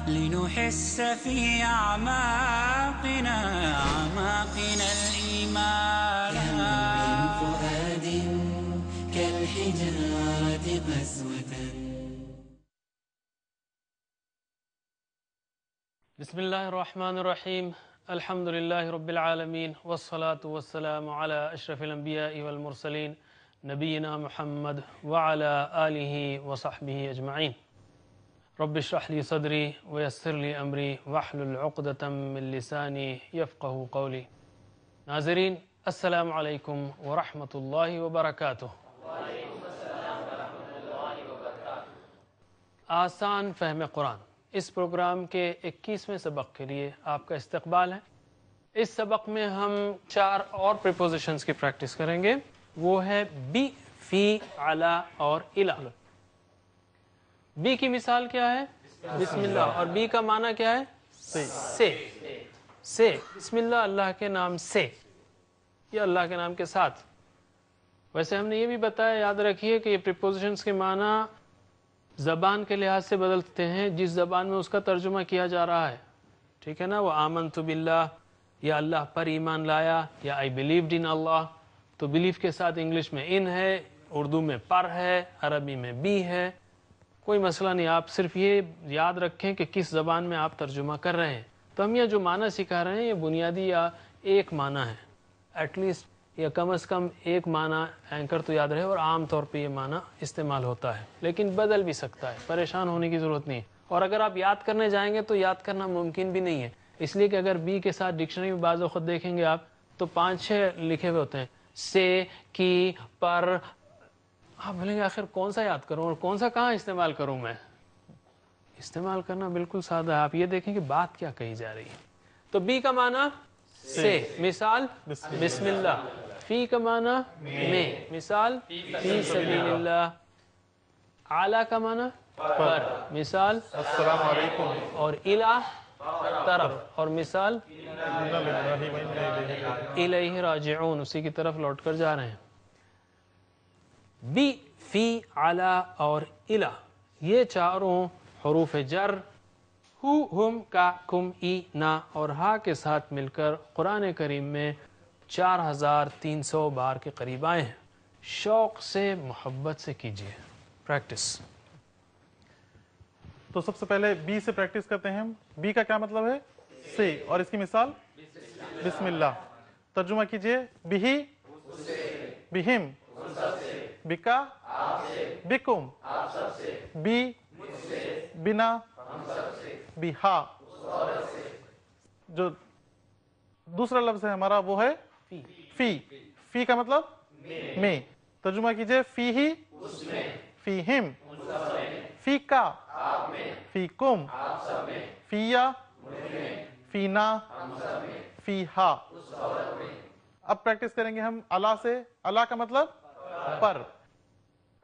لنحس في أعماقنا الإيمان من فؤاد كالحجارة قسوة. بسم الله الرحمن الرحيم. الحمد لله رب العالمين والصلاة والسلام على أشرف الأنبياء والمرسلين نبينا محمد وعلى آله وصحبه أجمعين. رب اشرح لي صدري ويسر لي أمري واحلل عقدة من لساني يفقه قولي. ناظرین السلام علیکم ورحمۃ اللہ وبرکاتہ. آسان فہم قرآن اس پروگرام کے 21ویں سبق کے لیے آپ کا استقبال ہے. اس سبق میں ہم 4 اور پریپوزیشنز کی پریکٹس کریں گے. وہ ہے بی، فی، علی اور الی. بی کی مثال کیا ہے؟ بسم اللہ. اور بی کا معنی کیا ہے؟ سے. بسم اللہ اللہ کے نام سے یا اللہ کے نام کے ساتھ. ویسے ہم نے یہ بھی بتایا، یاد رکھیے کہ یہ پریپوزیشنز کے معنی زبان کے لحاظ سے بدلتے ہیں جس زبان میں اس کا ترجمہ کیا جا رہا ہے. ٹھیک ہے نا؟ وہ آمنت باللہ یا اللہ پر ایمان لایا یا آئی بلیوڈ ان اللہ، تو بلیف کے ساتھ انگلش میں ان ہے، اردو میں پر ہے، عربی میں بی ہے. کوئی مسئلہ نہیں، آپ صرف یہ یاد رکھیں کہ کس زبان میں آپ ترجمہ کر رہے ہیں. تو ہم یہ جو معنی سکھا رہے ہیں یہ بنیادی یا ایک معنی ہے، ایٹ لیسٹ یا کم از کم ایک معنی اینکر تو یاد رہے، اور عام طور پہ یہ معنی استعمال ہوتا ہے لیکن بدل بھی سکتا ہے. پریشان ہونے کی ضرورت نہیں ہے. اور اگر آپ یاد کرنے جائیں گے تو یاد کرنا ممکن بھی نہیں ہے، اس لیے کہ اگر بی کے ساتھ ڈکشنری میں بعض وقت دیکھیں گے آپ تو 5-6 لکھے ہوئے ہوتے ہیں، سے، کی، پر. آپ بولیں گے آخر کون سا یاد کروں اور کون سا کہاں استعمال کروں میں؟ استعمال کرنا بالکل سادہ ہے. آپ یہ دیکھیں کہ بات کیا کہی جا رہی ہے. تو بی کا معنی سے، مثال بسم اللہ. فی کا معنی میں، مثال فی سبیل اللہ. اعلیٰ کا معنی پر، مثال السلام علیکم. اور الی طرف، اور مثال الیہ راجعون، اسی کی طرف لوٹ کر جا رہے ہیں. بی، فی، علی اور الی یہ چاروں حروف جر ہو، ہم، کا، کم، ای، نا اور ہا کے ساتھ مل کر قرآن کریم میں 4300 بار کے قریب آئے ہیں. شوق سے، محبت سے کیجیے پریکٹس. تو سب سے پہلے بی سے پریکٹس کرتے ہیں ہم. بی کا کیا مطلب ہے؟ سے. اور اس کی مثال بسم اللہ. ترجمہ کیجئے. بہی، بہم، بکا، بکم، بی، بنا، بہا. جو دوسرا لفظ ہے ہمارا وہ ہے فی. فی کا مطلب میں. ترجمہ کیجئے. فی ہی، فی ہم، فی کا، فی کم، فیا، فینا، فی ہا. اب پریکٹس کریں گے ہم الا سے. الا کا مطلب پر.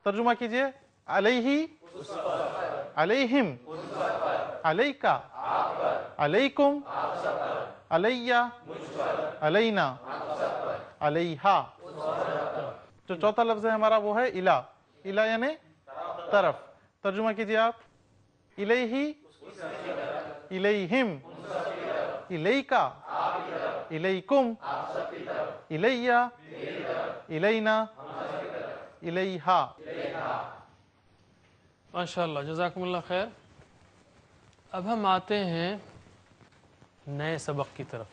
ترجمہ کیجئے. علیہ، علیہم، علیکا، علیکم، علیہ، علینا، علیہا. جو چوتھا لفظ ہے ہمارا وہ ہے الا. الا یعنی طرف. ترجمہ کیجئے آپ. الیہ، الیہم، الیکا، الیکم، الیہ، الینا، الیہا. ماشاءاللہ، جزاکم اللہ خیر. اب ہم آتے ہیں نئے سبق کی طرف.